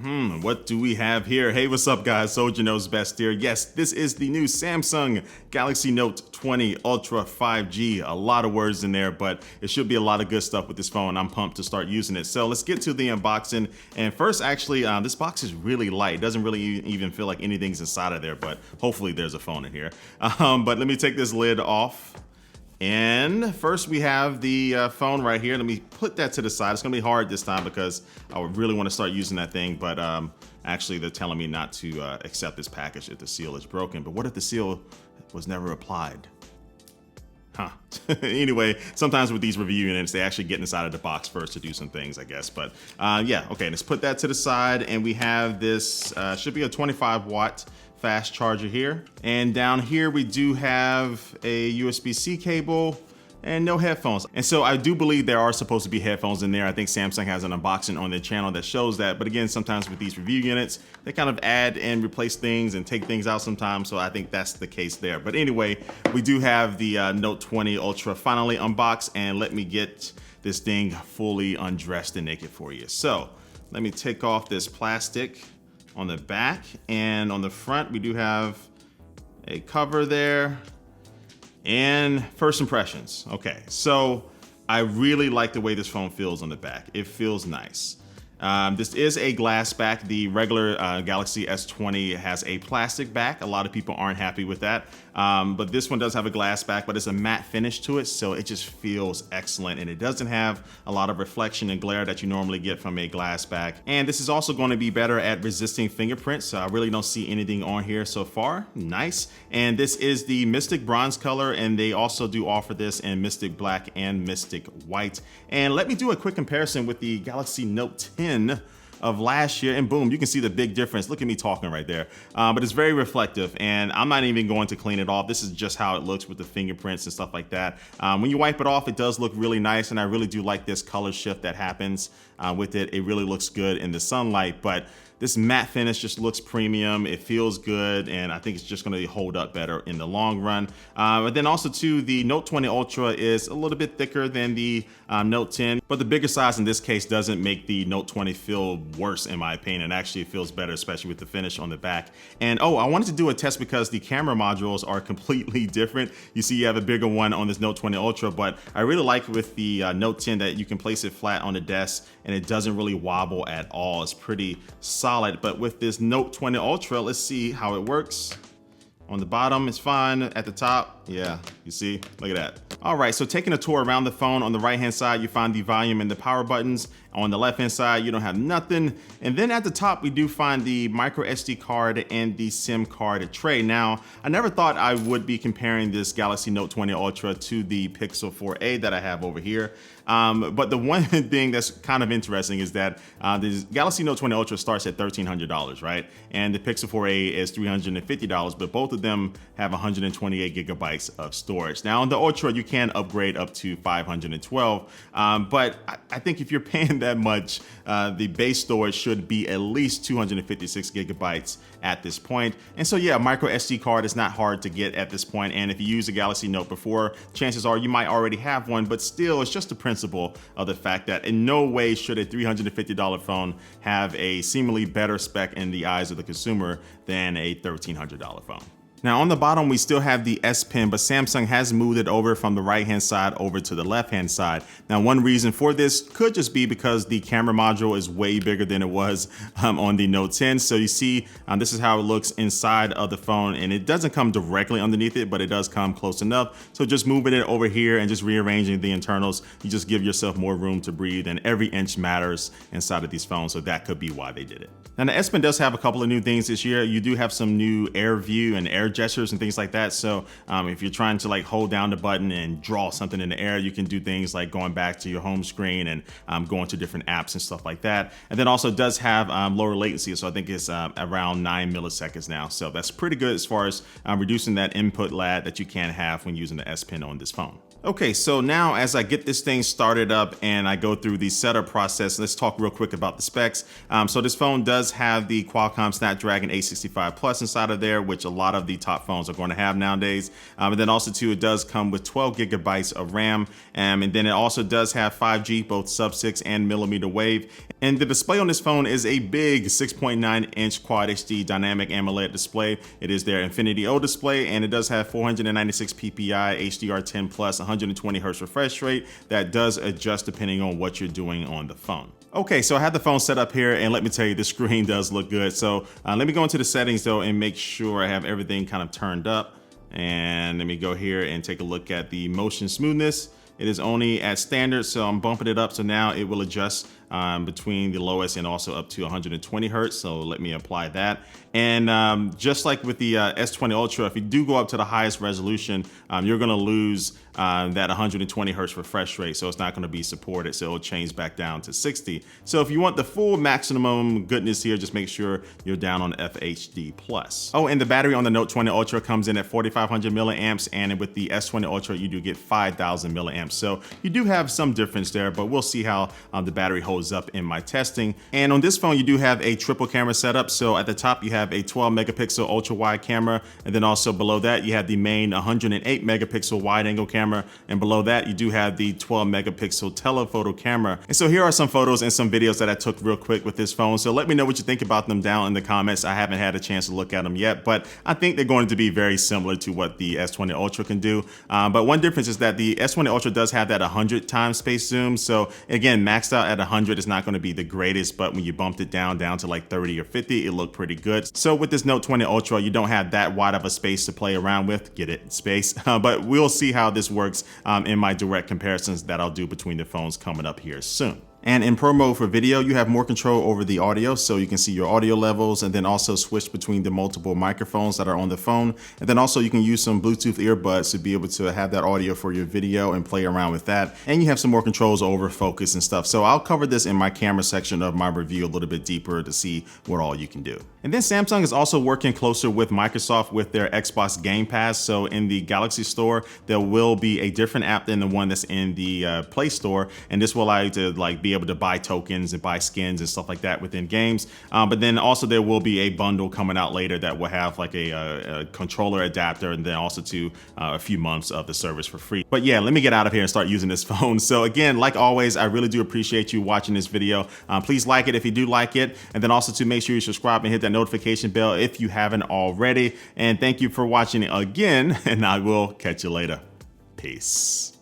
What do we have here? Hey, what's up, guys? Soldier knows best here. Yes, this is the new Samsung Galaxy Note 20 Ultra 5G. A lot of words in there, but it should be a lot of good stuff with this phone. I'm pumped to start using it. So let's get to the unboxing. And first, actually, this box is really light. It doesn't really even feel like anything's inside of there, but hopefully there's a phone in here. But let me take this lid off. And first we have the phone right here. Let me put that to the side. It's gonna be hard this time because I would really wanna start using that thing, but actually they're telling me not to accept this package if the seal is broken. But what if the seal was never applied? Huh. Anyway, sometimes with these review units, they actually get inside of the box first to do some things, I guess. But yeah, okay, let's put that to the side. And we have this, should be a 25-watt fast charger here. And down here we do have a USB-C cable and no headphones. And so I do believe there are supposed to be headphones in there. I think Samsung has an unboxing on their channel that shows that. But again, sometimes with these review units, they kind of add and replace things and take things out sometimes. So I think that's the case there. But anyway, we do have the Note 20 Ultra finally unboxed, and let me get this thing fully undressed and naked for you. So let me take off this plastic on the back, and on the front we do have a cover there. And first impressions. Okay, so I really like the way this phone feels on the back. It feels nice. This is a glass back. The regular Galaxy S20 has a plastic back. A lot of people aren't happy with that. But this one does have a glass back, but it's a matte finish to it, so it just feels excellent. And it doesn't have a lot of reflection and glare that you normally get from a glass back. And this is also going to be better at resisting fingerprints, so I really don't see anything on here so far. Nice. And this is the Mystic Bronze color, and they also do offer this in Mystic Black and Mystic White. And let me do a quick comparison with the Galaxy Note 10 of last year, and boom, you can see the big difference. Look at me talking right there. But it's very reflective, and I'm not even going to clean it off. This is just how it looks with the fingerprints and stuff like that. When you wipe it off, it does look really nice, and I really do like this color shift that happens with it. It really looks good in the sunlight, but this matte finish just looks premium. It feels good, and I think it's just gonna hold up better in the long run. But then also too, the Note 20 Ultra is a little bit thicker than the Note 10, but the bigger size in this case doesn't make the Note 20 feel worse in my opinion. Actually, it feels better, especially with the finish on the back. And oh, I wanted to do a test because the camera modules are completely different. You see you have a bigger one on this Note 20 Ultra, but I really like with the Note 10 that you can place it flat on the desk and it doesn't really wobble at all. It's pretty solid. But with this Note 20 Ultra, let's see how it works. On the bottom, it's fine. At the top, yeah, you see, look at that. All right, so taking a tour around the phone, on the right-hand side, you find the volume and the power buttons. On the left-hand side, you don't have nothing. And then at the top, we do find the micro SD card and the SIM card tray. Now, I never thought I would be comparing this Galaxy Note 20 Ultra to the Pixel 4a that I have over here. But the one thing that's kind of interesting is that the Galaxy Note 20 Ultra starts at $1,300, right? And the Pixel 4a is $350, but both of them have 128 gigabytes of storage. Now on the Ultra, you can upgrade up to 512, but I think if you're paying that much, the base storage should be at least 256 gigabytes at this point. And so yeah, micro SD card is not hard to get at this point. And if you use a Galaxy Note before, chances are you might already have one, but still it's just the principle of the fact that in no way should a $350 phone have a seemingly better spec in the eyes of the consumer than a $1,300 phone. Now on the bottom, we still have the S Pen, but Samsung has moved it over from the right-hand side over to the left-hand side. Now, one reason for this could just be because the camera module is way bigger than it was on the Note 10. So you see, this is how it looks inside of the phone, and it doesn't come directly underneath it, but it does come close enough. So just moving it over here and just rearranging the internals, you just give yourself more room to breathe, and every inch matters inside of these phones. So that could be why they did it. Now the S Pen does have a couple of new things this year. You do have some new air view and air gestures and things like that. So if you're trying to like hold down the button and draw something in the air, you can do things like going back to your home screen and going to different apps and stuff like that. And then also does have lower latency. So I think it's around 9 milliseconds now. So that's pretty good as far as reducing that input lag that you can have when using the S Pen on this phone. Okay, so now as I get this thing started up and I go through the setup process, let's talk real quick about the specs. So this phone does have the Qualcomm Snapdragon 865 Plus inside of there, which a lot of the top phones are going to have nowadays. And then also too, it does come with 12 gigabytes of RAM. And then it also does have 5G, both sub-6 and millimeter wave. And the display on this phone is a big 6.9 inch Quad HD dynamic AMOLED display. It is their Infinity O display, and it does have 496 ppi HDR10 plus 120 hertz refresh rate that does adjust depending on what you're doing on the phone. Okay, so I have the phone set up here, and let me tell you, the screen does look good. So let me go into the settings though and make sure I have everything kind of turned up. And let me go here and take a look at the motion smoothness. It is only at standard, so I'm bumping it up. So now it will adjust between the lowest and also up to 120 hertz. So let me apply that. And just like with the S20 Ultra, if you do go up to the highest resolution, you're gonna lose that 120 hertz refresh rate. So it's not gonna be supported. So it'll change back down to 60. So if you want the full maximum goodness here, just make sure you're down on FHD+. Oh, and the battery on the Note 20 Ultra comes in at 4,500 milliamps. And with the S20 Ultra, you do get 5,000 milliamps. So you do have some difference there, but we'll see how the battery holds up in my testing. And on this phone, you do have a triple camera setup. So at the top, you have a 12 megapixel ultra wide camera. And then also below that, you have the main 108 megapixel wide angle camera. And below that, you do have the 12 megapixel telephoto camera. And so here are some photos and some videos that I took real quick with this phone. So let me know what you think about them down in the comments. I haven't had a chance to look at them yet, but I think they're going to be very similar to what the S20 Ultra can do. But one difference is that the S20 Ultra does have that 100 times space zoom. So again, maxed out at 100 is not going to be the greatest, but when you bumped it down to like 30 or 50, it looked pretty good. So with this Note 20 Ultra, you don't have that wide of a space to play around with. Get it? Space. But we'll see how this works in my direct comparisons that I'll do between the phones coming up here soon. And in Pro Mode for video, you have more control over the audio, so you can see your audio levels and then also switch between the multiple microphones that are on the phone. And then also you can use some Bluetooth earbuds to be able to have that audio for your video and play around with that. And you have some more controls over focus and stuff. So I'll cover this in my camera section of my review a little bit deeper to see what all you can do. And then Samsung is also working closer with Microsoft with their Xbox Game Pass. So in the Galaxy Store, there will be a different app than the one that's in the Play Store. And this will allow you to be able to buy tokens and buy skins and stuff like that within games. But then also there will be a bundle coming out later that will have like a controller adapter and then also to a few months of the service for free. But yeah, let me get out of here and start using this phone. So again, like always, I really do appreciate you watching this video. Please like it if you do like it. And then also to make sure you subscribe and hit that notification bell if you haven't already. And thank you for watching again, and I will catch you later. Peace.